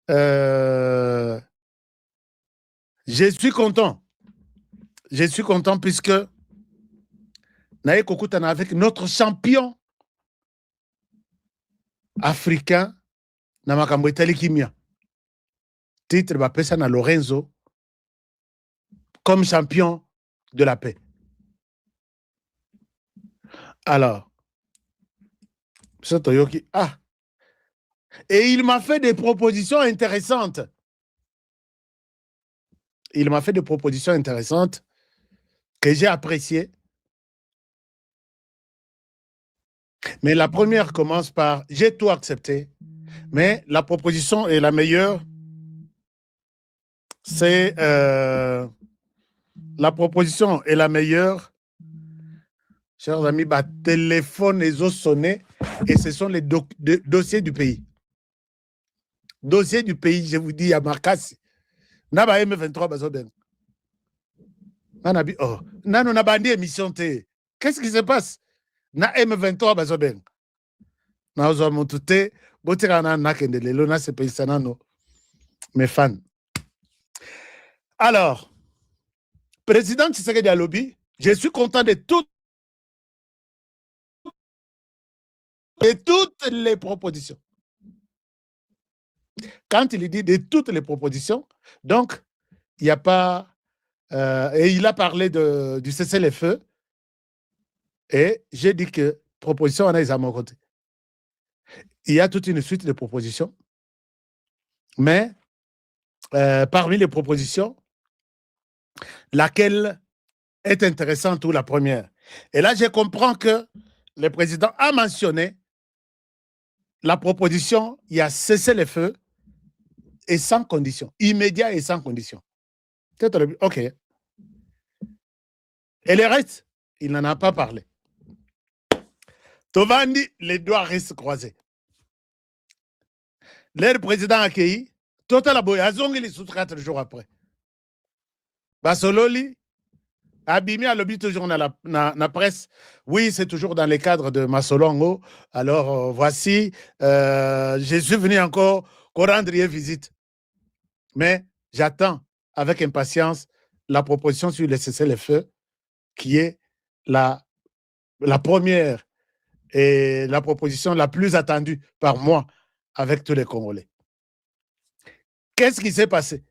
je suis content. Je suis content puisque Naye Kokutana avec notre champion africain, Namakambo Itali Kimia. Titre Bapesa na Lorenzo comme champion de la paix. Alors, Sotoyoki, et il m'a fait des propositions intéressantes. Il m'a fait des propositions intéressantes que j'ai appréciées. Mais la première commence par « j'ai tout accepté ». Mais la proposition est la meilleure. C'est la proposition est la meilleure. Chers amis, téléphone les ont sonné et ce sont les dossiers du pays. Dossier du pays, je vous dis, à Marcassi. Naba M23 Bazoben. Oh, Nano n'a pas émission. Qu'est-ce qui se passe? Na M23 Bazoben. Na Ozomotute, Botirana Nakendele, na se pays sanano. Mes fans. Alors, président Tshisekedi Alobi, je suis content de toutes les propositions. Quand il dit de toutes les propositions, donc, il n'y a pas... et il a parlé du cessez-le-feu, et j'ai dit que proposition, on a les à mon côté. Il y a toute une suite de propositions, mais parmi les propositions, laquelle est intéressante ou la première? Et là, je comprends que le président a mentionné la proposition, il y a cessez-le-feu et sans condition, immédiat et sans condition. OK. Et le reste, il n'en a pas parlé. Tovandi, les doigts restent croisés. Le président a accueilli, Total Aboy, Azongi les sous 4 jours après. Basololi, Abimi a lobby toujours dans la presse. Oui, c'est toujours dans les cadres de Masolongo. Alors, voici, je suis venu encore rendre visite. Mais j'attends avec impatience la proposition sur le cessez-le-feu, qui est la première et la proposition la plus attendue par moi avec tous les Congolais. Qu'est-ce qui s'est passé?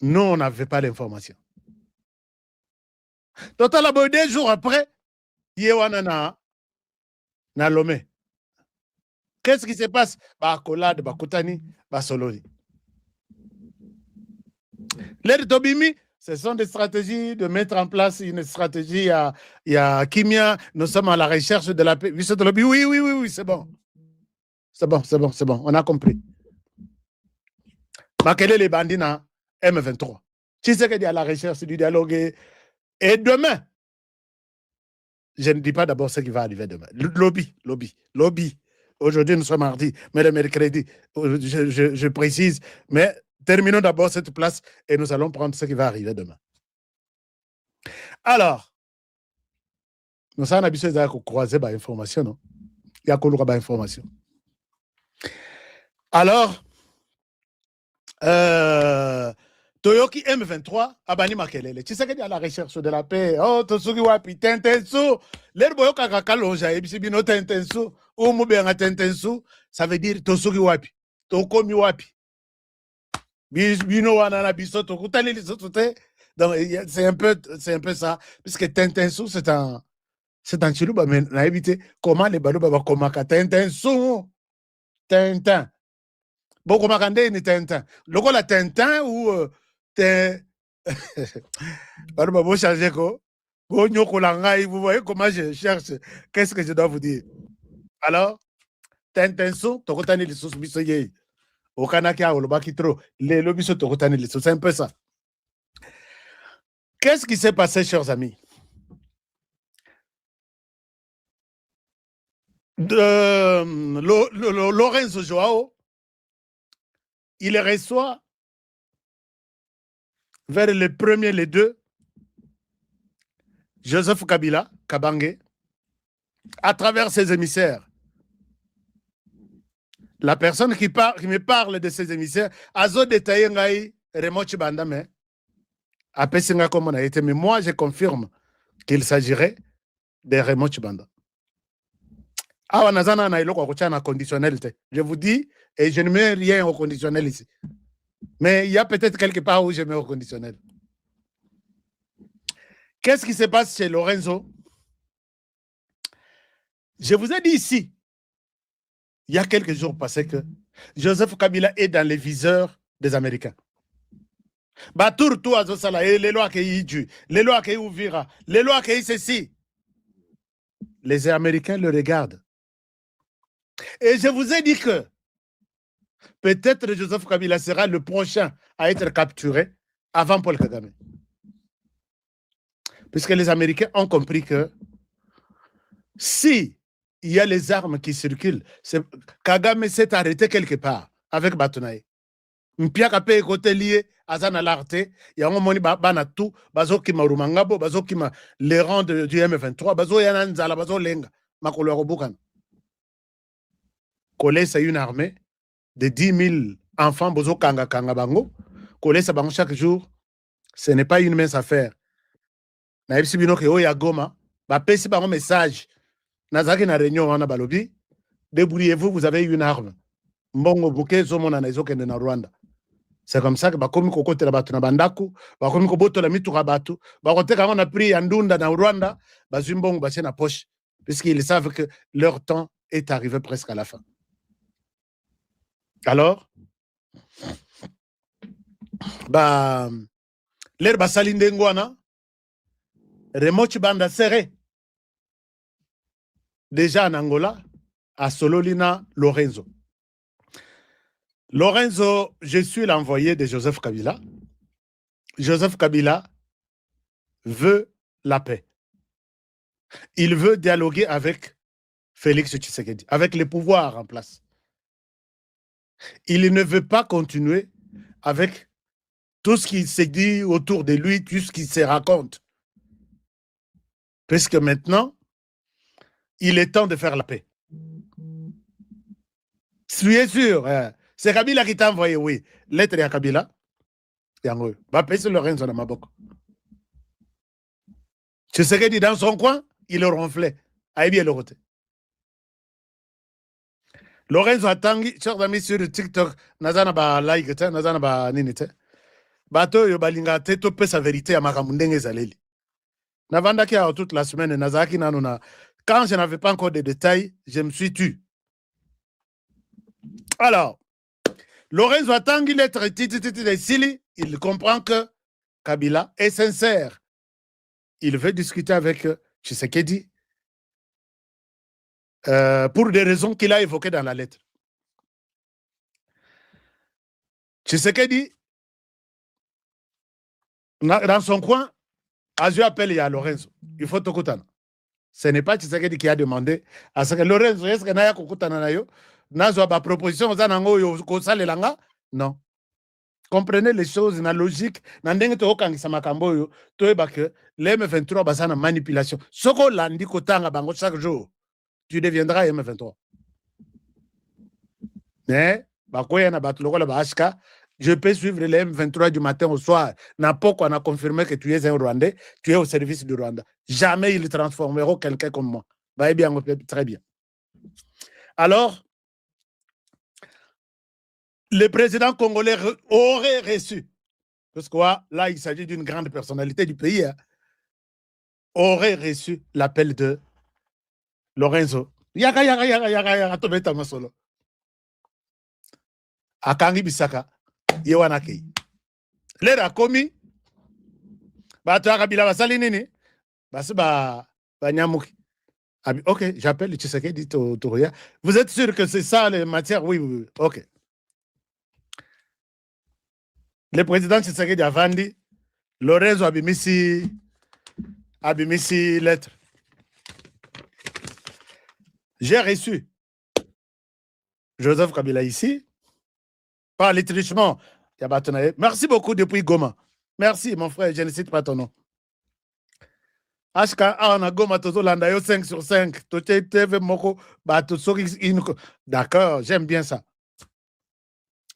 Nous, on n'avait pas l'information. Total, 2 jours après, Yewana na Lomé. Qu'est-ce qui se passe? Kolade, Kotani, Sololi. Les Tobimi, ce sont des stratégies de mettre en place une stratégie. Il y a Kimia, nous sommes à la recherche de la paix. Oui, c'est bon. C'est bon. On a compris. Makele les bandits na M23. Tu sais qu'il y a la recherche du dialogue. Et demain, je ne dis pas d'abord ce qui va arriver demain. Lobby. Aujourd'hui, nous sommes mardi, mais le mercredi, je précise. Mais terminons d'abord cette place et nous allons prendre ce qui va arriver demain. Alors, nous avons habitué à croiser l'information, non? Il y a qu'on information. Alors, Toyoki M23, Abani Makelele. Tu sais qu'il y a la recherche de la paix. Oh, Tosugi Wapi, Tentensu. L'herboyo Kakakaloja, Ebisibino Tentensu, ou Mubenga Tentensu, ça veut dire Tosugi Wapi. Tokomi Wapi. Bino Wanana Biso, Tokutani Lisotote. Donc, c'est un peu ça. Puisque Tentensu, c'est un chilouba, mais on a évité comment les balouba va komaka Tentensu. Tintin. Beaucoup Makande ni Tintin. Le quoi la Tintin ou Balouba, vous changez quoi? Vous voyez comment je cherche. Qu'est-ce que je dois vous dire? Alors, Tintinsu, Tokotani Lisus Bisoye. Au Kanaka, au Lobakitro, les lobbies Tokotani Lisus. C'est un peu ça. Qu'est-ce qui s'est passé, chers amis? Lorenzo Joao, il reçoit vers les premiers, les 2, Joseph Kabila, Kabange, à travers ses émissaires. La personne qui me parle de ces émissaires, Azo détaillé ngai Raymond Tshibanda, mais Apesinga comme on a été, mais moi je confirme qu'il s'agirait de Raymond Tshibanda. Awa nazana na iloko kuchana conditionnel. Je vous dis, et je ne mets rien au conditionnel ici. Mais il y a peut-être quelque part où je mets au conditionnel. Qu'est-ce qui se passe chez Lorenzo? Je vous ai dit ici, il y a quelques jours passés, que Joseph Kabila est dans les viseurs des Américains. Batour tout à Zosala, les lois qui y les lois qui ouvira, les lois qui ceci. Les Américains le regardent. Et je vous ai dit que peut-être Joseph Kabila sera le prochain à être capturé avant Paul Kagame. Puisque les Américains ont compris que si il y a les armes qui circulent, Kagame s'est arrêté quelque part avec Batunaï. Mpiaka pe côté lié azana l'arte ya ngomoni bana tout bazo kima rumangabo bazo kima les rangs du M23 bazo yana nzala bazo lenga makolo robukan. Kole c'est une armée de 10 000 enfants bazo kanga bango. Kole ça bango chaque jour, ce n'est pas une mince affaire. Na ipsi bino ke oya Goma ba pesi bango message nazaki na réunion wana balobi débrouillez-vous, vous avez une arme. Mbongo buke zo mona na ezokende na Rwanda. C'est comme ça que bakomi kokotela batu na bandaku, bakomi kobotola mituka batu, bakoteka on a pris Yandunda na Rwanda, bazumbongo bache na poche, puisqu'ils savent que leur temps est arrivé presque à la fin. Alors, l'air basalinde ngwana, Raymond Tshibanda serré déjà en Angola, à Sololina Lorenzo. Lorenzo, je suis l'envoyé de Joseph Kabila. Joseph Kabila veut la paix. Il veut dialoguer avec Félix Tshisekedi, avec les pouvoirs en place. Il ne veut pas continuer avec tout ce qui se dit autour de lui, tout ce qui se raconte. Parce que maintenant, il est temps de faire la paix. Soyez sûr, c'est Kabila qui t'a envoyé, oui. Lettre à Kabila. Va payer Lorenzo dans ma boca. Tshisekedi dans son coin, il le ronflait. Aïe bien le côté. Lorenzo Atangi, chers amis sur TikTok, nazana ba like, nazana ba ninite. Bato yo balinga te to pe sa vérité à makamundenge zaleli. Navanda ki a toute la semaine, nazaki nanuna. Quand je n'avais pas encore de détails, je me suis tu. Alors, Lorenzo Atangi, lettre de Sili, il comprend que Kabila est sincère. Il veut discuter avec Tshisekedi pour des raisons qu'il a évoquées dans la lettre. Tshisekedi, dans son coin, Azio appelle il y a Lorenzo. Il faut Tokutana. Ce n'est pas Tshisekedi qui a demandé à ce que Lorenzo, est-ce que Naya Kokutana Nayo, Nazo a proposition, non. Comprenez les choses, la logique, les M23 basent en manipulation. Ce qu'on l'a dit chaque jour, tu deviendras M23. Mais, je peux suivre les M23 du matin au soir. N'importe quoi, on a confirmé que tu es un Rwandais, tu es au service du Rwanda. Jamais ils transformeront quelqu'un comme moi. Va bien, très bien. Alors, le président congolais aurait reçu, parce que là, il s'agit d'une grande personnalité du pays, aurait reçu l'appel de Lorenzo. Akangi Bisaka, Yewanaki. Lera komi, Kabila basali nini, Nyamuki. Ok, j'appelle Tshisekedi Touria. Vous êtes sûr que c'est ça les matières? Oui, oui, ok. Le président Tshisekedi a vendu, Lorenzo abimisi lettre. J'ai reçu Joseph Kabila ici, par les trichements. Merci beaucoup depuis Goma. Merci mon frère, je ne cite pas ton nom. HK, on a Goma, Toto Landayo 5 sur 5. D'accord, j'aime bien ça.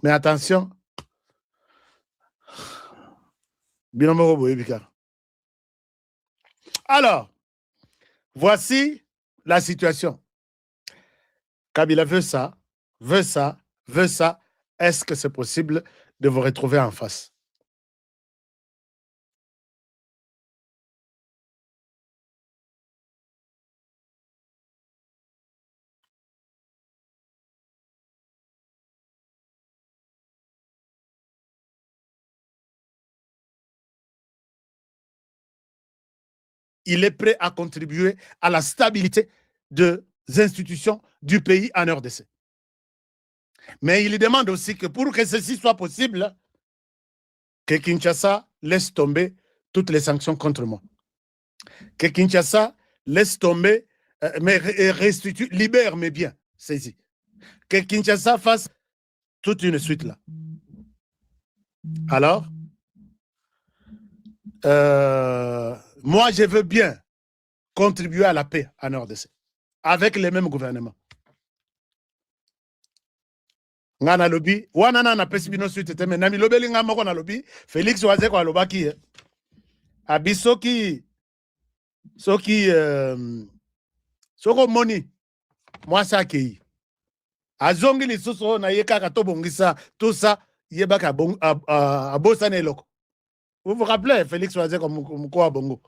Mais attention. Alors, voici la situation. Kabila veut ça, veut ça, veut ça. Est-ce que c'est possible de vous retrouver en face? Il est prêt à contribuer à la stabilité des institutions du pays en RDC. Mais il demande aussi que pour que ceci soit possible, que Kinshasa laisse tomber toutes les sanctions contre moi. Que Kinshasa laisse tomber, mais restitue, libère mes biens saisis. Que Kinshasa fasse toute une suite là. Alors, moi, je veux bien contribuer à la paix en RDC avec les mêmes gouvernements. Ngana lobby, wana na pesi bino suite teme na milobeli nga moko na lobby, Félix waze kwa lobaki abisoki soki soko moni moi ça ki azongi lisusu na yeka to bongisa tout ça yebaka bon abosa na eloko. Vous vous rappelez Félix waze comme quoi bongo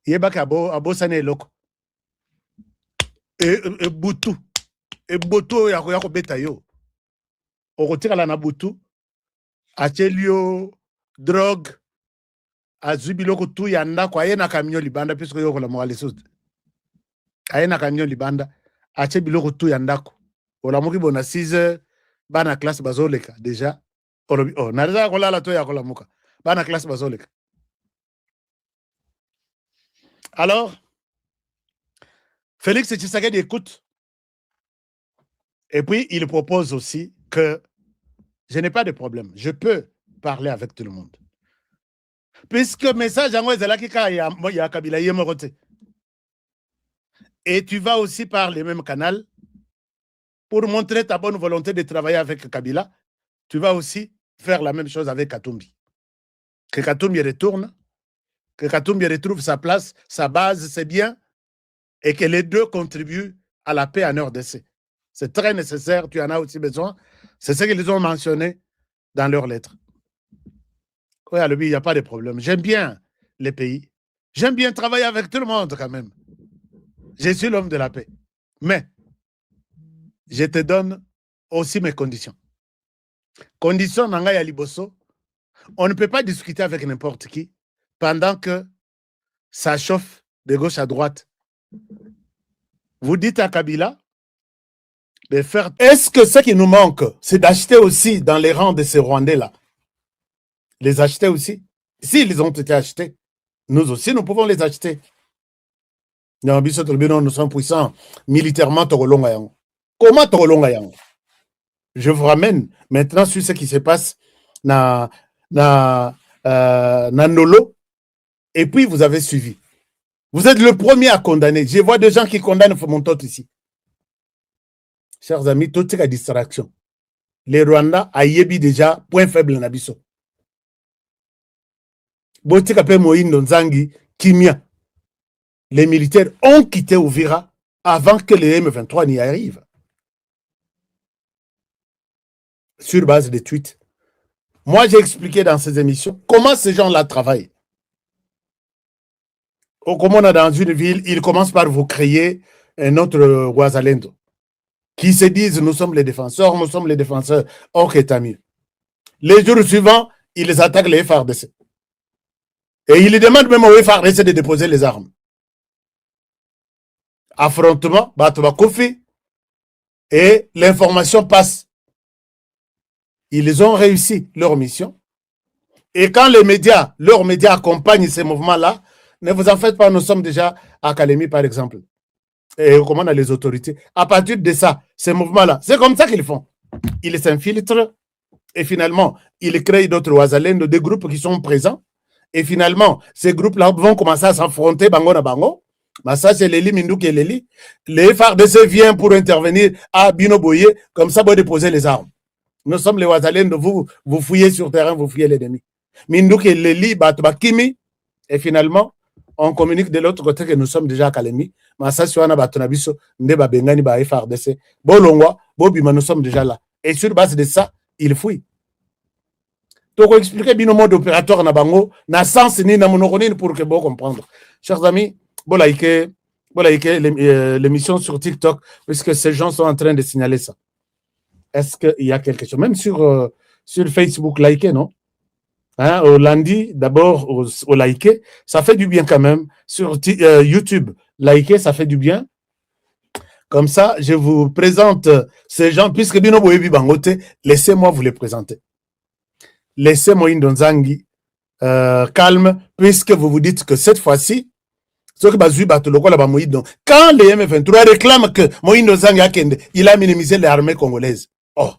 yebaka abosa na eloko et butu et boto ya ko beta yo okotikala na butu achelio drogue azwi biloko tu ya ndako aye na camion libanda puisque yokola mwale sote aye na camion libanda ache biloko tu ya ndako olamuki bona 6 heures bana classe bazoleka déjà olobi oh naza kolala to ya kolamuka bana classe bazoleka. Alors Félix Tshisekedi écoute et puis il propose aussi que je n'ai pas de problème, je peux parler avec tout le monde. Puisque le message en Kabila Yemorote. Et tu vas aussi par le même canal pour montrer ta bonne volonté de travailler avec Kabila. Tu vas aussi faire la même chose avec Katumbi. Que Katumbi retourne, que Katumbi retrouve sa place, sa base, c'est bien, et que les deux contribuent à la paix en RDC. C'est très nécessaire, tu en as aussi besoin. C'est ce qu'ils ont mentionné dans leurs lettres. Oui, il n'y a pas de problème. J'aime bien les pays. J'aime bien travailler avec tout le monde quand même. Je suis l'homme de la paix. Mais je te donne aussi mes conditions. Conditions Nanga ya Liboso, on ne peut pas discuter avec n'importe qui pendant que ça chauffe de gauche à droite. Vous dites à Kabila de faire... Est-ce que ce qui nous manque, c'est d'acheter aussi dans les rangs de ces Rwandais-là? Les acheter aussi? S'ils ont été achetés, nous aussi, nous pouvons les acheter. Nous sommes puissants militairement. Comment Togolonga? Je vous ramène maintenant sur ce qui se passe dans Nolo. Et puis, vous avez suivi. Vous êtes le premier à condamner. Je vois des gens qui condamnent mon tot ici. Chers amis, toute la distraction. Les Rwandais a yebi déjà point faible nabiso. Botika pe Moïno Nzangi, Kimia. Les militaires ont quitté Ouvira avant que les M23 n'y arrivent. Sur base de tweets. Moi, j'ai expliqué dans ces émissions comment ces gens-là travaillent. Comme on est dans une ville, ils commencent par vous créer un autre Ouazalendo qui se disent nous sommes les défenseurs. Ok, tant mieux. Les jours suivants, ils attaquent les FARDC. Et ils demandent même aux FARDC de déposer les armes. Affrontement, Batoba Kofi, et l'information passe. Ils ont réussi leur mission. Et quand les médias, leurs médias accompagnent ces mouvements-là, ne vous en faites pas, nous sommes déjà à Kalemi, par exemple. Et on commande les autorités. À partir de ça, ces mouvements-là, c'est comme ça qu'ils font. Ils s'infiltrent et finalement, ils créent d'autres Ouazalendo, des groupes qui sont présents. Et finalement, ces groupes-là vont commencer à s'affronter, bango na bango. Mais ça, c'est Leli Mindouk et Leli. Les FARDC viennent pour intervenir à Bino Boye, comme ça, pour déposer les armes. Nous sommes les Ouazalènes, vous fouillez sur terrain, vous fouillez l'ennemi. Mindouke Leli, Batbakimi, et finalement, on communique de l'autre côté que nous sommes déjà à Kalemi. Mais ça, si on a Batonabiso, Ndeba Bengani, Ba FRDC, Bolongwa, Bobima, nous sommes déjà là. Et sur base de ça, il fouille. Donc, expliquer bien le mode opérateur na bango, na sens ni na monoronine pour que vous comprendre. Chers amis, vous likez l'émission sur TikTok, puisque ces gens sont en train de signaler ça. Est-ce qu'il y a quelque chose? Même sur Facebook, liker, non? Hein, au lundi, d'abord, au liker, ça fait du bien quand même. Sur YouTube, liker, ça fait du bien. Comme ça, je vous présente ces gens, puisque Bino Boyebi Bangote, laissez-moi vous les présenter. Laissez-moi Indonzangi calme, puisque vous vous dites que cette fois-ci, quand les M23 réclament que Moïndo Zangi Akende, il a minimisé les armées congolaises. Oh,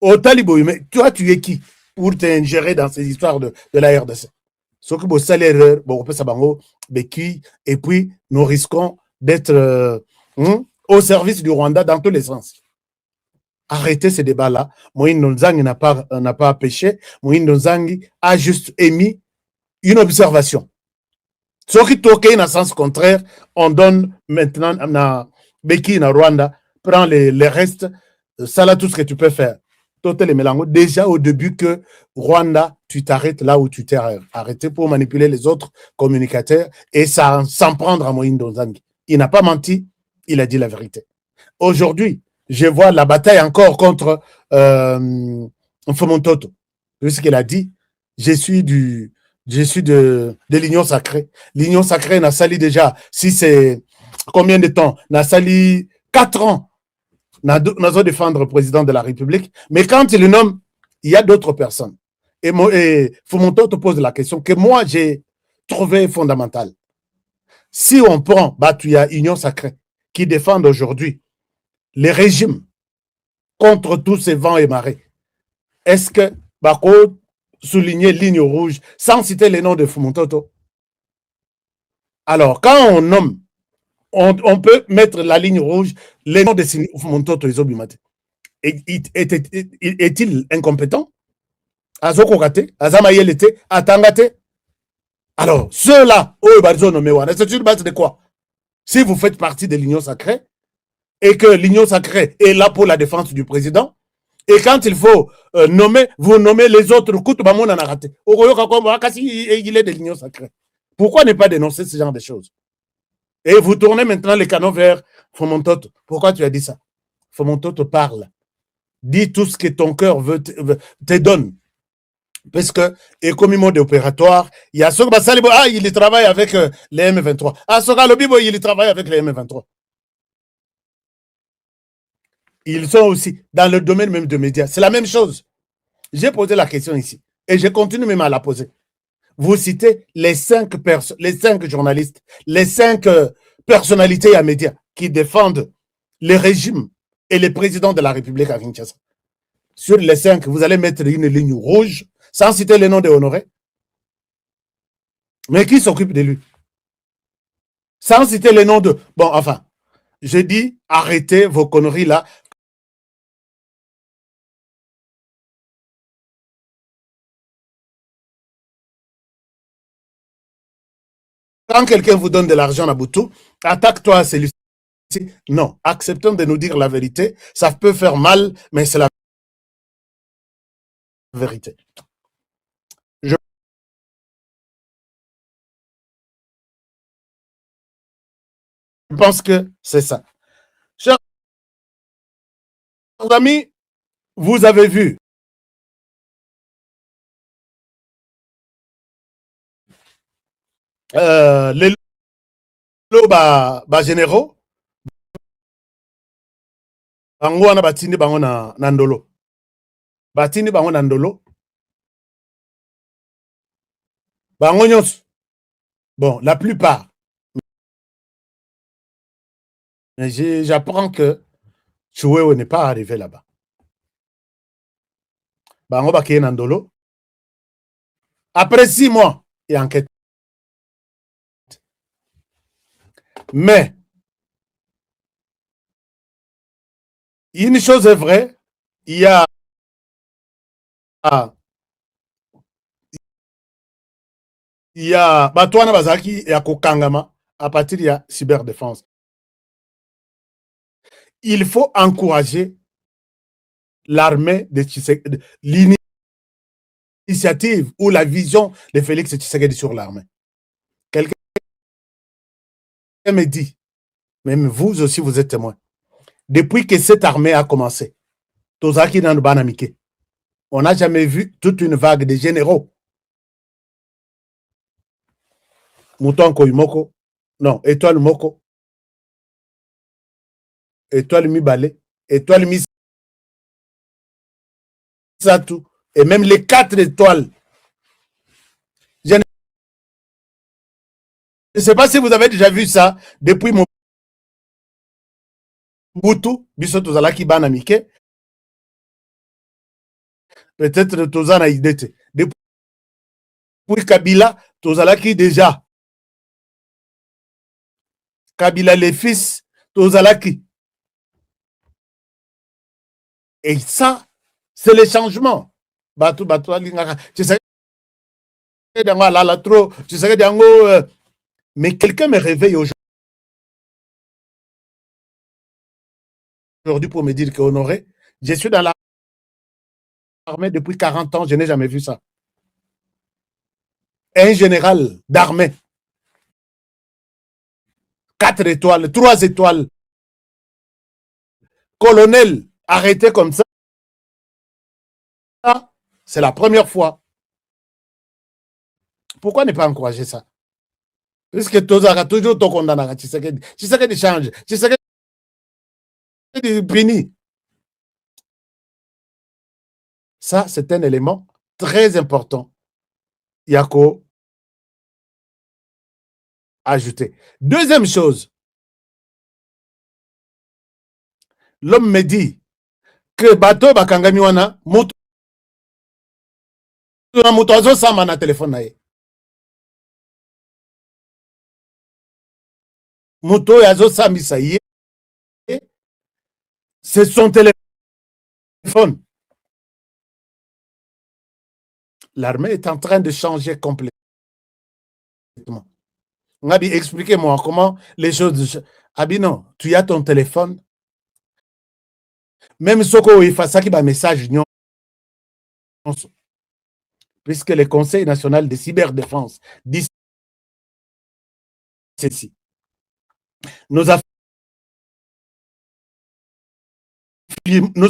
au Talibo, mais toi, tu es qui pour t'ingérer dans ces histoires de la RDC? Ce que vous savez, l'erreur, bon, on peut savoir, et puis nous risquons d'être au service du Rwanda dans tous les sens. Arrêtez ce débat-là. Moïndo Nzangi n'a pas péché. Moïndo Nzangi a juste émis une observation. Ce qui toque dans sens contraire, on donne maintenant à Beki, na Rwanda, prends les restes, ça là tout ce que tu peux faire. Total les mélanges. Déjà au début que Rwanda, tu t'arrêtes là où tu t'es arrêté pour manipuler les autres communicateurs et ça s'en prendre à Moïndo Nzangi. Il n'a pas menti, il a dit la vérité. Aujourd'hui, je vois la bataille encore contre Mfomontoto. Puisqu'il a dit, je suis de l'Union sacrée. L'Union sacrée n'a sali déjà, si c'est combien de temps? N'a sali 4 ans. N'a défendre le président de la République. Mais quand il le nomme, il y a d'autres personnes. Et Fomontoto pose la question que moi, j'ai trouvé fondamentale. Si on prend Batuya Union sacrée, qui défendent aujourd'hui les régimes contre tous ces vents et marées, est-ce que Bako souligner ligne rouge sans citer les noms de Fomontoto? Alors, quand on nomme, on peut mettre la ligne rouge, les noms de Fomontoto et Zobimate. Est-il incompétent? Azokokate, Azamayelete, Atangate. Alors, ceux-là, c'est sur base de quoi? Si vous faites partie de l'Union sacrée, et que l'Union sacrée est là pour la défense du président, et quand il faut nommer, vous nommez les autres. Il est de l'Union sacrée. Pourquoi ne pas dénoncer ce genre de choses? Et vous tournez maintenant les canaux vers Fomontoto. Pourquoi tu as dit ça? Fomontoto parle. Dis tout ce que ton cœur te donne. Parce que, et comme mode opératoire, il y a ceux qui il travaille avec les M23. Ah, il travaille avec les M23. Ils sont aussi dans le domaine même de médias. C'est la même chose. J'ai posé la question ici et je continue même à la poser. Vous citez les 5 journalistes, les 5 personnalités à médias qui défendent les régimes et les présidents de la République à Kinshasa. Sur les 5, vous allez mettre une ligne rouge sans citer les noms de Honoré. Mais qui s'occupe de lui? Sans citer les noms de... Bon, enfin, je dis, arrêtez vos conneries là. Quand quelqu'un vous donne de l'argent à Boutou, attaque-toi à celui-ci. Non, acceptons de nous dire la vérité. Ça peut faire mal, mais c'est la vérité. Je pense que c'est ça. Chers amis, vous avez vu les lots généraux. Bango wana batindi bango na ndolo. Batindi bango na ndolo. Bango nyonso. Bon, la plupart. J'apprends que Chouéo n'est pas arrivé là-bas. Bango bakeye na ndolo. Après 6 mois, il y a enquête. Mais, une chose est vraie, il y a il y a Batouana Bazaki et Akokangama à partir de la cyberdéfense. Il faut encourager l'armée de Tshisekedi, l'initiative ou la vision de Félix Tshisekedi sur l'armée. Quelqu'un me dit, même vous aussi vous êtes témoin, depuis que cette armée a commencé, Tozaki dans le Banamike, on n'a jamais vu toute une vague de généraux. Mouton Koimoko, non, Étoile Moko, Étoile Mibale, Étoile Misatou, et même les 4 étoiles. Je ne sais pas si vous avez déjà vu ça depuis Mobutu, biso tozalaki bana mike, peut-être tozana idete. Depuis Kabila, tozalaki déjà. Kabila les fils, tozalaki. Et ça, c'est le changement. Batu batu alingaka. Tu sais dango la trop, tu sais dango mais quelqu'un me réveille aujourd'hui pour me dire que Honoré, je suis dans l'armée depuis 40 ans, je n'ai jamais vu ça. Un général d'armée, 4 étoiles, 3 étoiles, colonel arrêté comme ça, c'est la première fois. Pourquoi ne pas encourager ça? Puisque Tozara toujours ton condamné. Tshisekedi change. Tshisekedi puni. Ça, c'est un élément très important. Yako ajouté. Deuxième chose, l'homme me dit que bateau bakangami wana mutu na mutu azosamba na telefone na ye. Mutu oyo azosambisa ye, c'est son téléphone. L'armée est en train de changer complètement. Ngabi, expliquez-moi comment les choses. Abi non, tu as ton téléphone. Même ce qu'il fasse ça qui va message, puisque le Conseil national de cyberdéfense dit ceci. Nous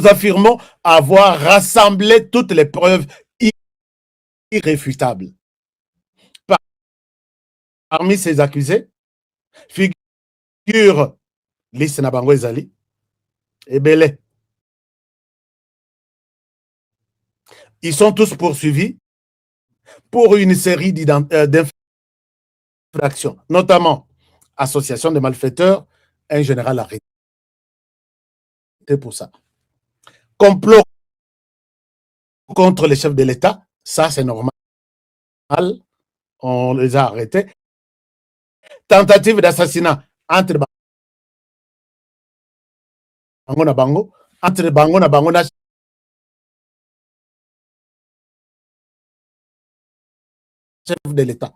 affirmons avoir rassemblé toutes les preuves irréfutables. Parmi ces accusés figure Lise Nabango Ezali et Belé. Ils sont tous poursuivis pour une série d'infractions, notamment association de malfaiteurs, un général arrêté pour ça. Complot contre les chefs de l'État, ça c'est normal, on les a arrêtés. Tentative d'assassinat entre bango na bango, entre bango na bango na chef de l'État.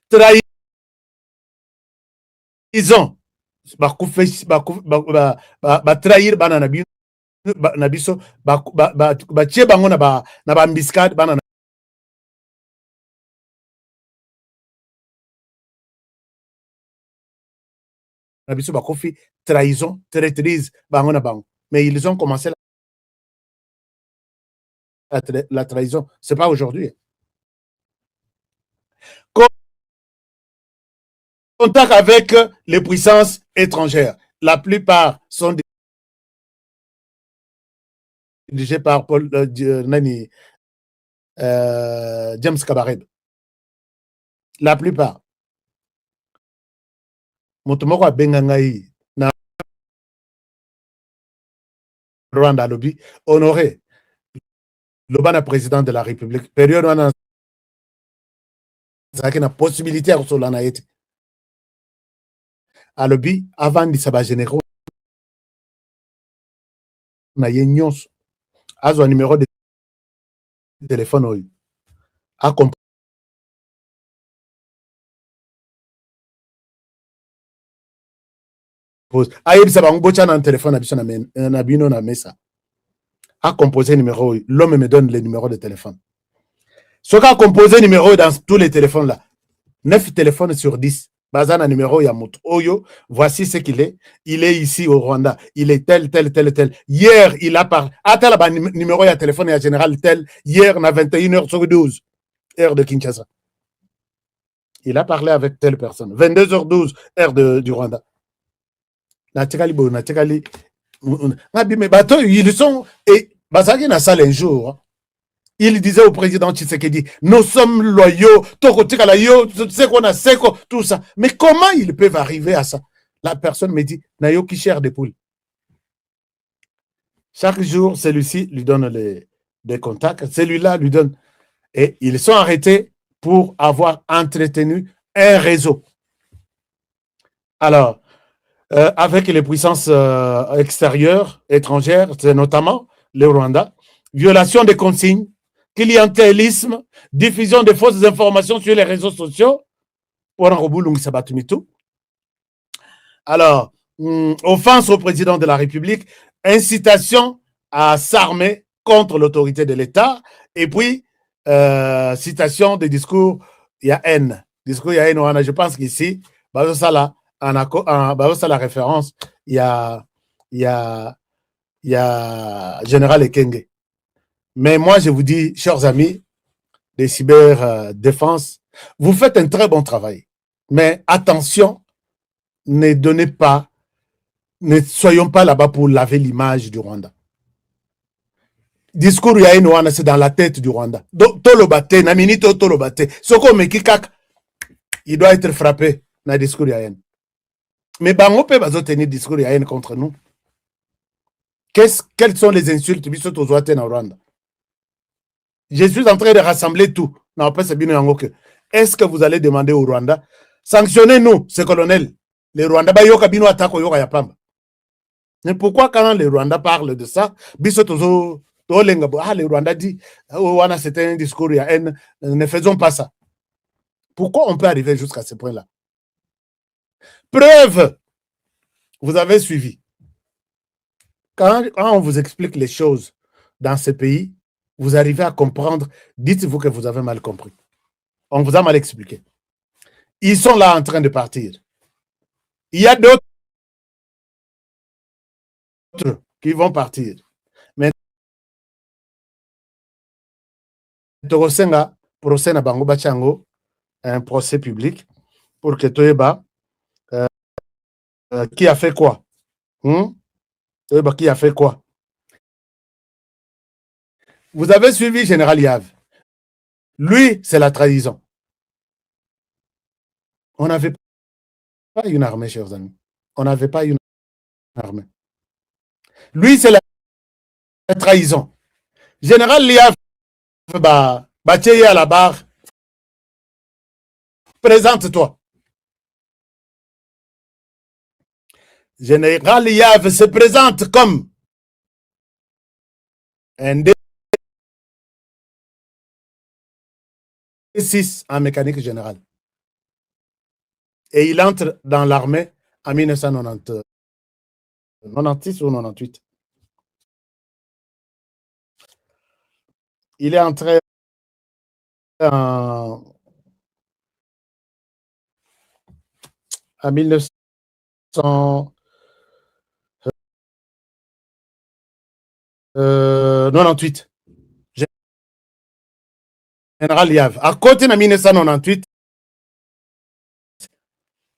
Trahison, trahir bana na biso, batie bango na ba embuscade bana na biso bakofi trahison, traîtrise bango na bango. Mais ils ont commencé la trahison, c'est pas aujourd'hui. Contact avec les puissances étrangères. La plupart sont dirigés par Paul James Kabareb. La plupart. Motomoko abengangai na Rwanda lobby honoré le président de la République. Période wana zaki na possibilité ya kosolana ete. À lobby avant de saba généraux na ye nyonso azwa numéro de téléphone oyo akompose ayebisa bango botya na téléphone na biso na bino na mesa acomposer numéro oyo l'homme me donne le numéro de téléphone soki acomposer numéro oyo dans tous les téléphones là 9 téléphones sur 10 baza na numéro ya moto oyo voici ce qu'il est il est ici au Rwanda il est tel tel tel tel hier il a parlé atala ba numéro ya téléphone ya général tel hier na 21h sur 12 heure de Kinshasa il a parlé avec telle personne 22h12 heure du Rwanda natikali bo natikali mais bato ils sont et bazaki na salle un jour il disait au président Tshisekedi, nous sommes loyaux, tout ça. Mais comment ils peuvent arriver à ça? La personne me dit, Nayo qui cherche des poules. Chaque jour, celui-ci lui donne des contacts, celui-là lui donne. Et ils sont arrêtés pour avoir entretenu un réseau. Alors, avec les puissances extérieures, étrangères, c'est notamment le Rwanda, violation des consignes, clientélisme, diffusion de fausses informations sur les réseaux sociaux. Alors, offense au président de la République, incitation à s'armer contre l'autorité de l'État, et puis citation des discours, il y a haine. Discours, il y a haine, je pense qu'ici, ça la référence, il y a Général Ekenge. Mais moi, je vous dis, chers amis des cyberdéfense, vous faites un très bon travail. Mais attention, ne donnez pas, ne soyons pas là-bas pour laver l'image du Rwanda. Discours ya wana, c'est dans la tête du Rwanda. Tolobate, namini tolobate. Soko mekikak, il doit être frappé dans discours ya wana. Mais bango pe bazo tenir discours ya wana contre nous. Quelles sont les insultes biso tozoate na Rwanda? Je suis en train de rassembler tout. Est-ce que vous allez demander au Rwanda, sanctionnez-nous, ce colonel. Les Rwandais, mais pourquoi quand les Rwandais parlent de ça, les Rwandais disent, c'est un discours, ne faisons pas ça. Pourquoi on peut arriver jusqu'à ce point-là? Preuve, vous avez suivi. Quand on vous explique les choses dans ce pays, vous arrivez à comprendre, dites-vous que vous avez mal compris. On vous a mal expliqué. Ils sont là en train de partir. Il y a d'autres qui vont partir. Mais Togosenga, procès na bango bachango, un procès public pour que Toyeba, qui a fait quoi? Toyeba, qui a fait quoi? Vous avez suivi Général Yav. Lui, c'est la trahison. On n'avait pas une armée, chers amis. On n'avait pas une armée. Lui, c'est la trahison. Général Yav, Bacheye à la barre, présente-toi. Général Yav se présente comme un D6 en mécanique générale. Et il entre dans l'armée en 1996 ou 98. Il est entré en 1998. Général Yav. À côté de 1998,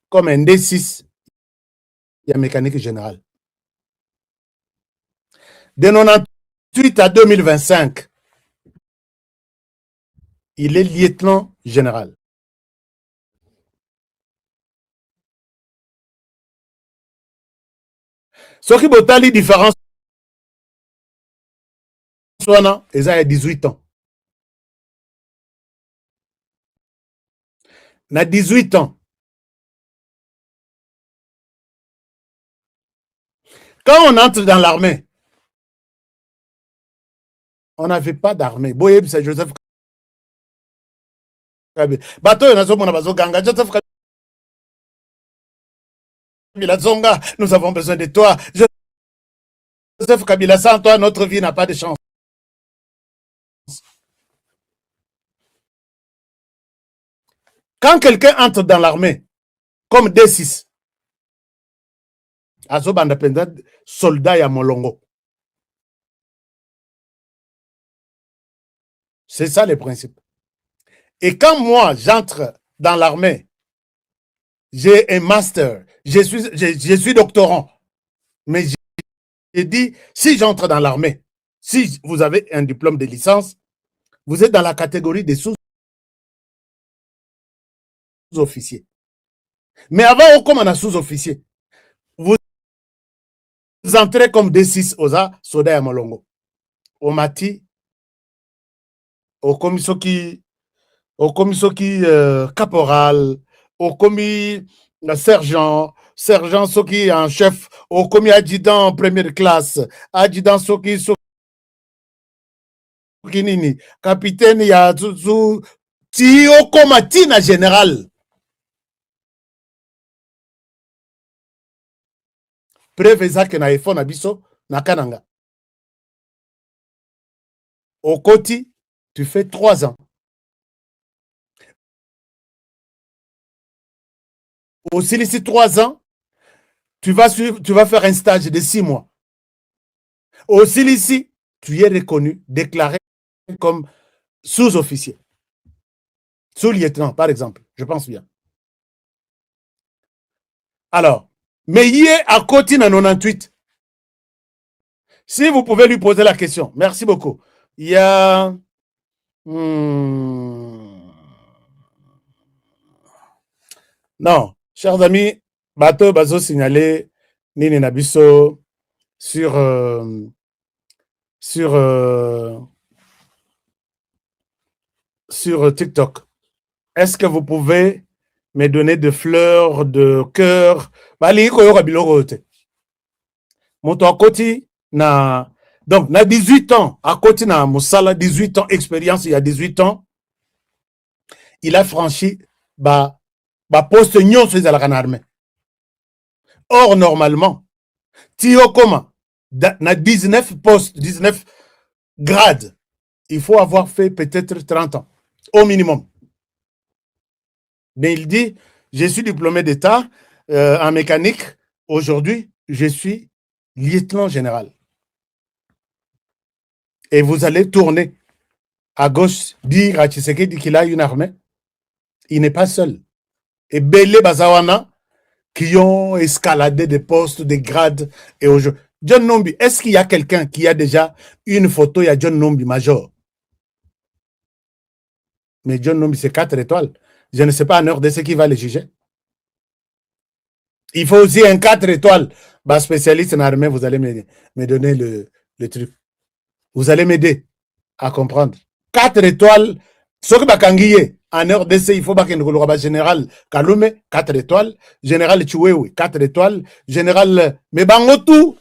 comme un D6, il y a mécanique générale. De 1998 à 2025, il est lieutenant général. Ce qui est la différence, il a 18 ans. Il a 18 ans. Quand on entre dans l'armée, On n'avait pas d'armée. Boyeb, c'est Joseph Kabila. Bateau, Joseph Kabila Zonga, nous avons besoin de toi. Joseph Kabila, sans toi, notre vie n'a pas de chance. Quand quelqu'un entre dans l'armée, comme D6, Azobanda Penda, soldat à Molongo. C'est ça le principe. Et quand moi, j'entre dans l'armée, j'ai un master, je suis doctorant, mais j'ai dit, si j'entre dans l'armée, si vous avez un diplôme de licence, vous êtes dans la catégorie des sous-officiers. Mais avant, comme on a sous-officier, vous entrez comme D6 Oza, Soda ya Molongo. Au Mati, au Komisoki, caporal, au commis sergent, sergent Soki en chef, au commis adjudant en première classe, adjudant Soki Nini, capitaine ya Zuzu, Tio Komatina général. Preuve ezake na efo na biso na kananga. Au Koti, tu fais 3 ans. Au Silici, 3 ans, tu vas faire un stage de 6 mois. Au Silici, tu es reconnu, déclaré comme sous-officier. Sous-lieutenant, par exemple. Je pense bien. Alors, mais il est à côté de 98. Si vous pouvez lui poser la question. Merci beaucoup. Il y a... Non, chers amis, Bateau Bazo signalé Nini Nabiso sur TikTok. Est-ce que vous pouvez me donner des fleurs de cœur? Moto à côté, donc, na 18 ans, à côté na Moussala, 18 ans, expérience, il y a 18 ans, il a franchi poste nyon sur la armée. Or, normalement, Tio Koma, na 19 postes, 19 grades, il faut avoir fait peut-être 30 ans, au minimum. Mais il dit, je suis diplômé d'État en mécanique. Aujourd'hui, je suis lieutenant général. Et vous allez tourner à gauche, dire à Tshisekedi qu'il a une armée. Il n'est pas seul. Et Belé Bazawana, qui ont escaladé des postes, des grades. Et aujourd'hui, John Nombi, est-ce qu'il y a quelqu'un qui a déjà une photo, il y a John Nombi major? Mais John Nombi, c'est 4 étoiles. Je ne sais pas en heure de ce qui va le juger. Il faut aussi un 4 étoiles. Bah, spécialiste en armée, vous allez me donner le truc. Vous allez m'aider à comprendre. 4 étoiles, ce que Bakangiye, en heure d'essai, il faut que général Kalume, 4 étoiles, général Chiwewe, 4 étoiles, général Mebangotu,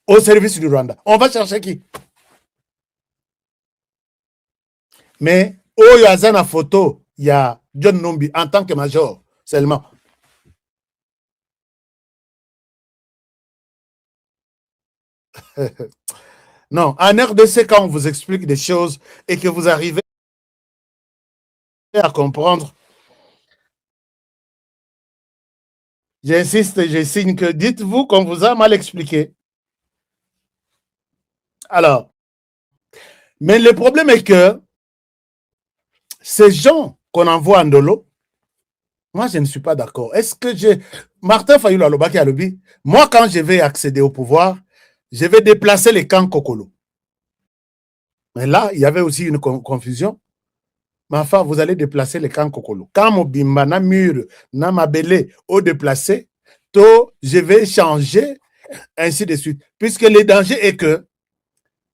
au service du Rwanda. On va chercher qui? Mais, il y a une photo, il y a John Nombi en tant que major, seulement. Non, en RDC, quand on vous explique des choses et que vous arrivez à comprendre, j'insiste, je signe que dites-vous qu'on vous a mal expliqué. Alors, mais le problème est que ces gens qu'on envoie en Ndolo, moi, je ne suis pas d'accord. Est-ce que j'ai... Martin Fayulu Alobaki Alobi, moi, quand je vais accéder au pouvoir, je vais déplacer les camps Kokolo. Mais là, il y avait aussi une confusion. Mais enfin, vous allez déplacer les camps Kokolo. Quand Mobimba, Namur, Namabele, au déplacé, je vais changer, ainsi de suite. Puisque le danger est que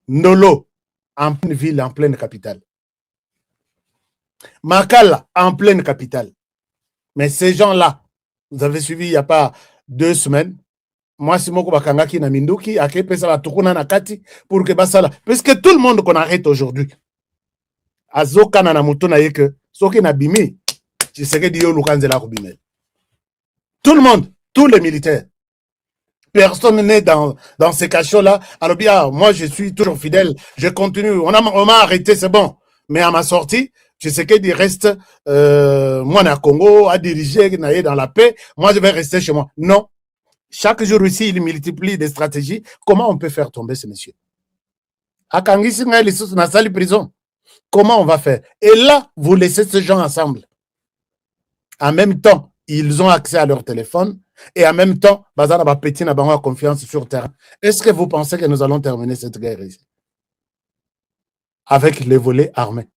Ndolo, en pleine ville, en pleine capitale. Makala, en pleine capitale. Mais ces gens-là, vous avez suivi il n'y a pas 2 semaines, moi si moko bakangaki na minduki akepesa batukuna na kati pour que basala puisque tout le monde qu'on arrête aujourd'hui azokana na mutu na ye que soki na bimi Tshisekedi yo lukanzela ko bimel. Tout le monde, tous les militaires. Personne n'est dans ces cachots-là. Alors bien, moi, je suis toujours fidèle. Je continue. On m'a arrêté, c'est bon. Mais à ma sortie, Tshisekedi reste, moi, na Congo, à diriger, dans la paix. Moi, je vais rester chez moi. Non. Chaque jour ici, il multiplie des stratégies. Comment on peut faire tomber ce monsieur? À Kangisi, na salle prison. Comment on va faire? Et là, vous laissez ces gens ensemble. En même temps, ils ont accès à leur téléphone et en même temps, Bazana va péter na bango confiance sur terrain. Est-ce que vous pensez que nous allons terminer cette guerre ici avec les volets armés?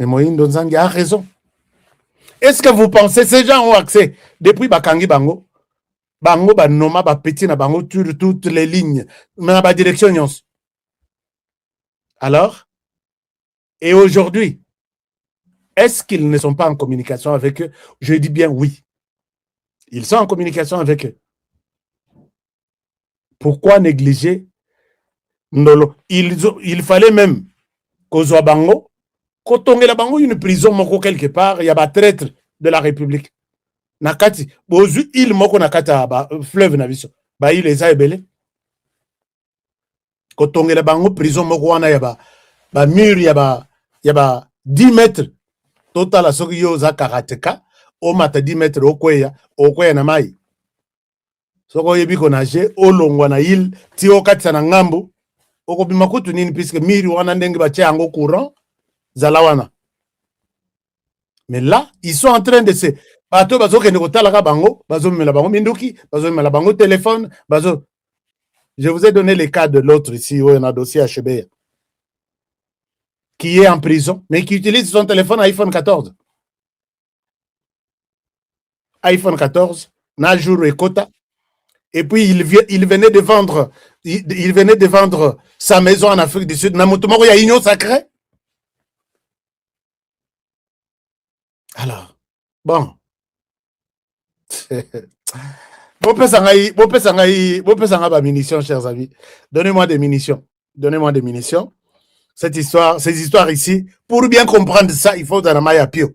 Mais Moïse Nzangi a raison. Est-ce que vous pensez que ces gens ont accès depuis Bakangi Bango? Bango Banoma va péter na bango sur toutes les lignes, mais dans la direction nyons. Alors, et aujourd'hui, est-ce qu'ils ne sont pas en communication avec eux? Je dis bien oui. Ils sont en communication avec eux. Pourquoi négliger Ndolo? Il fallait même qu'Ozwa Bango, quand on est bango une prison moko quelque part, il y a des traîtres de la République. Nakati, bozu il moko nakata ba fleuve na biso. Ba il les a ebele. Quand on est bango prison moko wana ya ba mur ya ba 10 mètres total asoki yo za karateka o mata 10 mètres okweya na mai. Soko yebi ko nage olongwa na il ti okatisa na ngambo okobima kutu nini puisque miri wana ndenge ba tia yango courant zalawana. Mais là, ils sont en train de se bato bazo kende kotala ka bango, bazo mela bango minduki, bazo mela bango téléphone, bazo. Je vous ai donné le cas de l'autre ici où on a dossier HB qui est en prison mais qui utilise son téléphone iPhone 14. iPhone 14, na jour et quota. Et puis il venait de vendre sa maison en Afrique du Sud. Namutumoro ya union sacrée. Alors, bon. Munitions, chers amis. Donnez-moi des munitions. Donnez-moi des munitions. Ces histoires ici, pour bien comprendre ça, il faut dans la maille pio.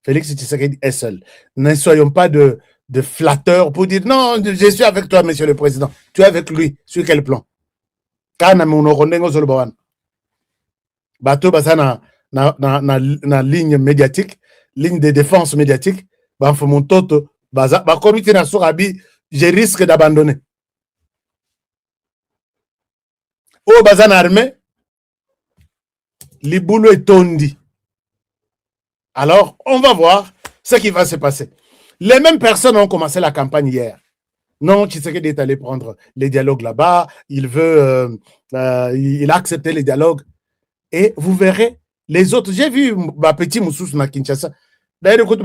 Félix Tshisekedi est seul. Ne soyons pas de flatteurs pour dire non, je suis avec toi, monsieur le président. Tu es avec lui. Sur quel plan? Kana munorondengo zolbawan. Bato basana na ligne médiatique, ligne de défense médiatique, banfo mon toto, ba comité na sorabi, je risque d'abandonner. Oh bazana armée, liboulo est tondi. Alors, on va voir ce qui va se passer. Les mêmes personnes ont commencé la campagne hier. Non, Tshisekedi est allé prendre les dialogues là-bas, il a accepté les dialogues. Et vous verrez, les autres, j'ai vu ma petit Moussous na Kinshasa. D'ailleurs, écoute,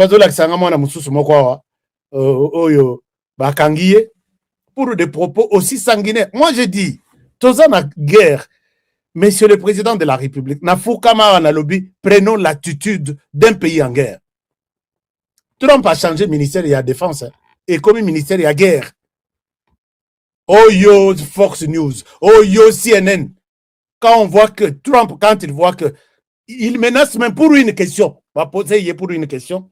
pour des propos aussi sanguinaires. Moi, je dis, tous en guerre, monsieur le président de la République, prenons l'attitude d'un pays en guerre. Trump a changé ministère de la Défense et comme ministère de la guerre. Oh yo, Fox News, oh yo, CNN. Quand on voit que Trump, quand il voit que il menace même pour une question, on va poser pour une question,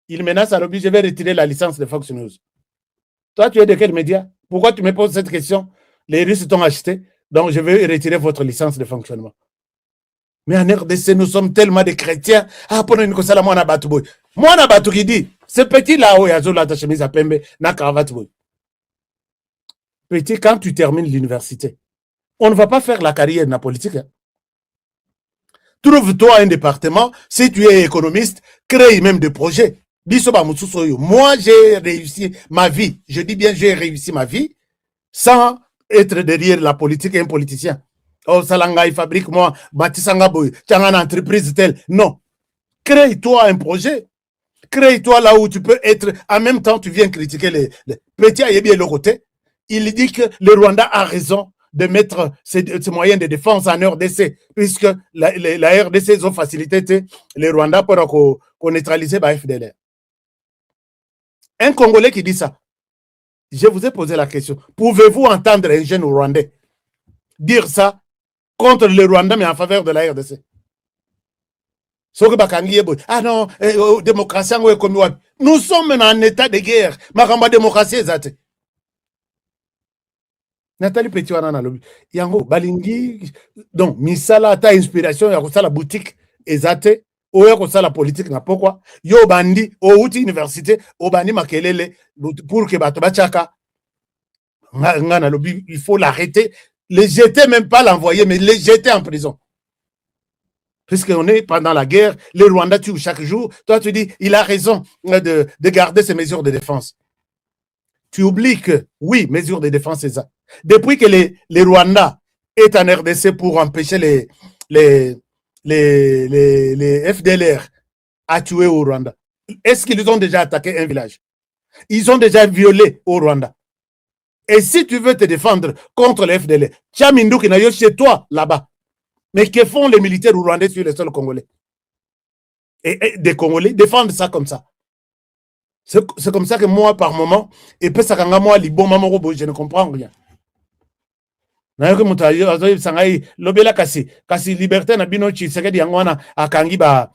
il menace à l'objet, je vais retirer la licence de Fox News. Toi, tu es de quel média? Pourquoi tu me poses cette question? Les Russes t'ont acheté, donc je vais retirer votre licence de fonctionnement. Mais en RDC, nous sommes tellement de chrétiens. Ah, pour une chose, moi, na batu boy. Moi, na batu qui dit, ce petit là-haut, il y a la chemise à pembe, na cravate boy. Petit, quand tu termines l'université, on ne va pas faire la carrière de la politique. Hein. Trouve-toi un département, si tu es économiste, crée même des projets. Moi, j'ai réussi ma vie. Je dis bien, j'ai réussi ma vie sans être derrière la politique et un politicien. Oh, Salanga, il fabrique moi, Batisanga Boy, tu as une entreprise telle. Non. Crée-toi un projet. Crée-toi là où tu peux être. En même temps, tu viens critiquer les petits à bien le côté. Il dit que le Rwanda a raison de mettre ces moyens de défense en RDC, puisque la RDC ont facilité les Rwandais pour qu'on neutralise la FDLR. Un Congolais qui dit ça. Je vous ai posé la question. Pouvez-vous entendre un jeune Rwandais dire ça contre le Rwanda, mais en faveur de la RDC? Ah non, démocratie, nous sommes en état de guerre. Ma démocratie est Nathalie Petiwana na lobi. Yango balingi donc misala ta inspiration ya kosala boutique ezate oya kosala politique na pourquoi yo bandi o uti université o bandi makelele pour que bato bachaka nga na lobi il faut l'arrêter, les jeter, même pas l'envoyer mais les jeter en prison. Puisqu'on est pendant la guerre, les Rwandais tuent chaque jour. Toi, tu dis, il a raison de garder ses mesures de défense. Tu oublies que, oui, mesures de défense, c'est ça. Depuis que les Rwandais est en RDC pour empêcher les FDLR à tuer au Rwanda, est-ce qu'ils ont déjà attaqué un village? Ils ont déjà violé au Rwanda. Et si tu veux te défendre contre les FDLR, Tchamindu qui n'a chez toi, là-bas. Mais que font les militaires rwandais sur les sols congolais? Et des Congolais défendent ça comme ça. C'est comme ça que moi, par moment, et puis ça, quand moi, je ne comprends rien. Lobela kasi liberté na bino Tshisekedi yangwana akangi ba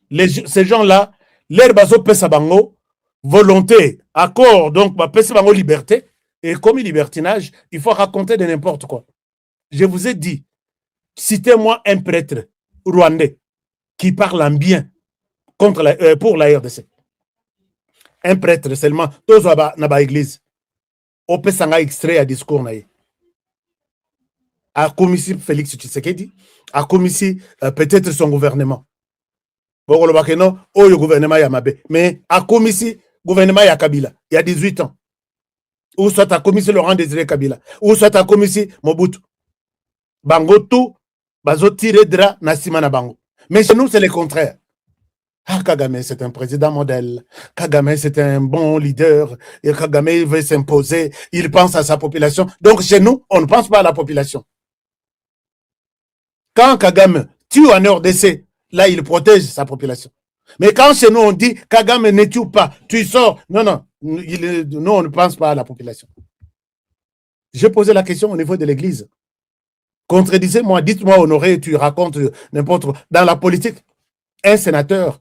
ces gens-là, leur bazo pesa bango volonté, accord, donc ba pesa bango liberté. Et comme libertinage, il faut raconter de n'importe quoi. Je vous ai dit, citez-moi un prêtre rwandais qui parle en bien contre pour la RDC. Un prêtre seulement, tous dans la église. On peut s'en extrait à discours. A commissi Félix Tshisekedi, a commissi peut-être son gouvernement. Bon, le gouvernement Yamabe, mais a commissi gouvernement Yakabila, il y a 18 ans. Ou soit à commissi Laurent Désiré Kabila, ou soit à commissi Mobutu. Bango tout, bazo tiré dra nasima na bango. Mais chez nous, c'est le contraire. Ah, Kagame, c'est un président modèle. Kagame, c'est un bon leader. Et Kagame, il veut s'imposer. Il pense à sa population. Donc, chez nous, on ne pense pas à la population. Quand Kagame tue en RDC, là, il protège sa population. Mais quand chez nous, on dit Kagame ne tue pas, tu sors. Non, non. Nous, on ne pense pas à la population. J'ai posé la question au niveau de l'Église. Contredisez-moi, dites-moi, Honoré, tu racontes n'importe quoi. Dans la politique, un sénateur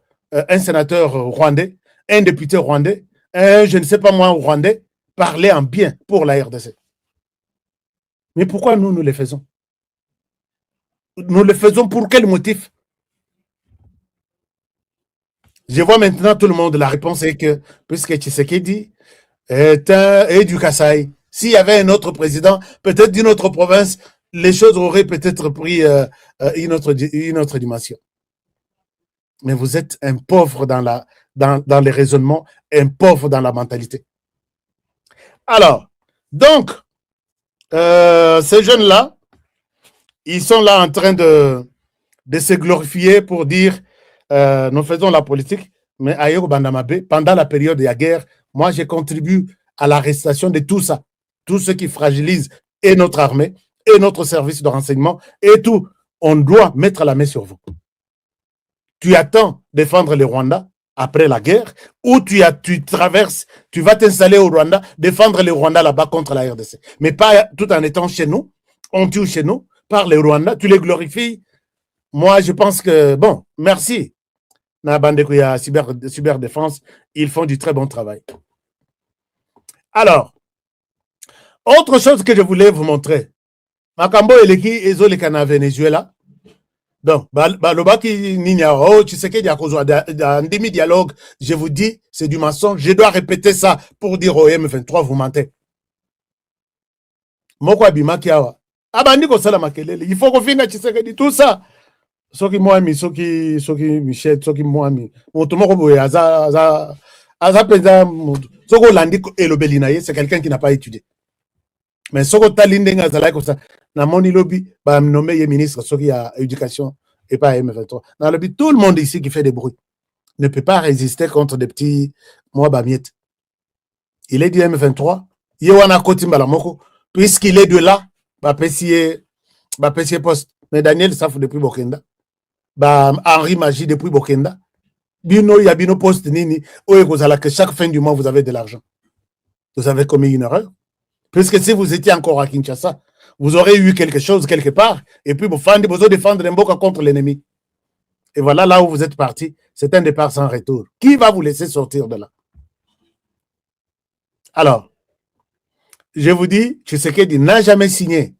rwandais, un député rwandais, je ne sais pas moi, rwandais, parlait en bien pour la RDC. Mais pourquoi nous le faisons? Nous le faisons pour quel motif? Je vois maintenant tout le monde, la réponse est que, puisque Tshisekedi est du Kasaï, s'il y avait un autre président, peut-être d'une autre province, les choses auraient peut-être pris une autre dimension. Mais vous êtes un pauvre dans les raisonnements, un pauvre dans la mentalité. Alors, donc, ces jeunes-là, ils sont là en train de se glorifier pour dire nous faisons la politique, mais ailleurs Bandamabe, pendant la période de la guerre, moi j'ai contribué à l'arrestation de tout ça, tout ce qui fragilise et notre armée, et notre service de renseignement, et tout. On doit mettre la main sur vous. Tu attends défendre le Rwanda après la guerre, ou tu traverses, tu vas t'installer au Rwanda, défendre le Rwanda là-bas contre la RDC. Mais pas tout en étant chez nous, on tue chez nous, par les Rwandais, tu les glorifies. Moi, je pense que, bon, merci. Nabandekuya Cyberdéfense, ils font du très bon travail. Alors, autre chose que je voulais vous montrer. Makambo eleki ezoleka na Venezuela. Donc, balobaki ninya oh Tshisekedi akozwa ndimi dialogue, je vous dis, c'est du mensonge. Je dois répéter ça pour dire au M23 vous mentez. Moko abimaki awa. Abandi ko sala makelele. Il faut qu'on finisse Tshisekedi tout ça. Soki mwami, soki Michel, soki mwami. Moto moko boye aza penza moto. Soko landi elobeli na ye, c'est quelqu'un qui n'a pas étudié. Mais soko talinde nga zala comme ça. Na moni lobby, ba nommé ye ministre soki à éducation et pas M23. Dans le lobby, tout le monde ici qui fait des bruits ne peut pas résister contre des petits moi bamiette. Il est du M23, yewana kotimba la moko, puisqu'il est de là, ba pesier poste. Mais Daniel Safou depuis Bokenda, ba Henri Magie depuis Bokenda, Bino, ya bino poste nini, que chaque fin du mois, vous avez de l'argent. Vous avez commis une erreur. Puisque si vous étiez encore à Kinshasa, vous aurez eu quelque chose quelque part, et puis vous devez défendre un Mboka contre l'ennemi. Et voilà là où vous êtes parti. C'est un départ sans retour. Qui va vous laisser sortir de là? Alors, je vous dis, Tshisekedi n'a jamais signé,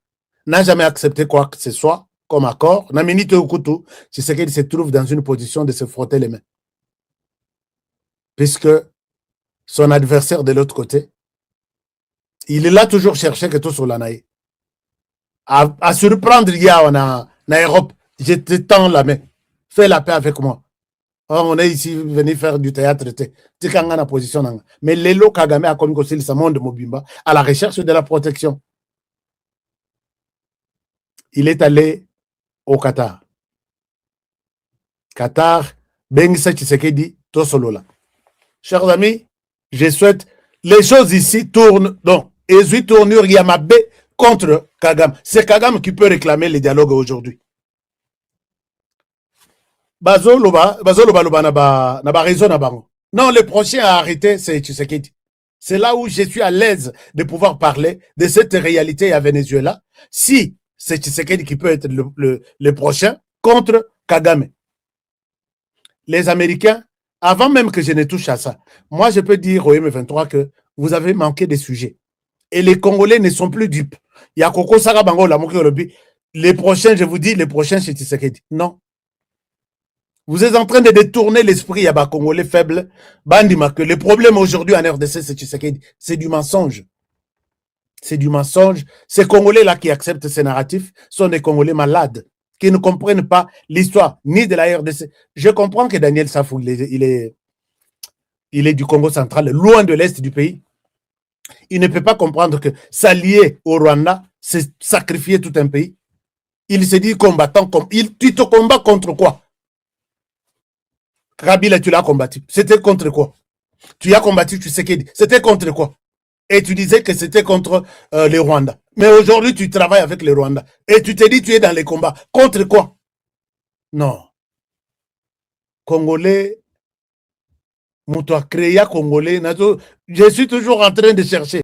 n'a jamais accepté quoi que ce soit comme accord. Naminite Okutu, Tshisekedi se trouve dans une position de se frotter les mains. Puisque son adversaire de l'autre côté, il est là toujours cherché que tout sur la naïe. À surprendre, il y a en Europe, je te tends la main. Fais la paix avec moi. Oh, on est ici venu faire du théâtre. Position. Mais Lelo Kagame a commis aussi le monde de Mobimba à la recherche de la protection. Il est allé au Qatar. Qatar, Bengisa Tshisekedi, Tosolola. Chers amis, je souhaite les choses ici tournent. Donc, Ezui tournure Yamabe contre Kagame. C'est Kagame qui peut réclamer le dialogue aujourd'hui. Non, le prochain à arrêter, c'est Tshisekedi. C'est là où je suis à l'aise de pouvoir parler de cette réalité à Venezuela. Si c'est Tshisekedi qui peut être le prochain contre Kagame. Les Américains, avant même que je ne touche à ça, moi je peux dire au M23 que vous avez manqué des sujets. Et les Congolais ne sont plus dupes. Il y a Koko Sarabango, les prochains, je vous dis, les prochains c'est Tshisekedi. Non. Vous êtes en train de détourner l'esprit à Congolais faibles. Bandima, que le problème aujourd'hui en RDC, c'est Tshisekedi. C'est du mensonge. C'est du mensonge. Ces Congolais-là qui acceptent ces narratifs sont des Congolais malades, qui ne comprennent pas l'histoire ni de la RDC. Je comprends que Daniel Safou, il est du Congo central, loin de l'Est du pays. Il ne peut pas comprendre que s'allier au Rwanda, c'est sacrifier tout un pays. Il se dit combattant. Tu te combats contre quoi? Kabila, tu l'as combattu. C'était contre quoi? Tu as combattu Tshisekedi. C'était contre quoi? Et tu disais que c'était contre les Rwandais. Mais aujourd'hui, tu travailles avec les Rwandais. Et tu te dis tu es dans les combats. Contre quoi? Non. Congolais, Congolais. Je suis toujours en train de chercher.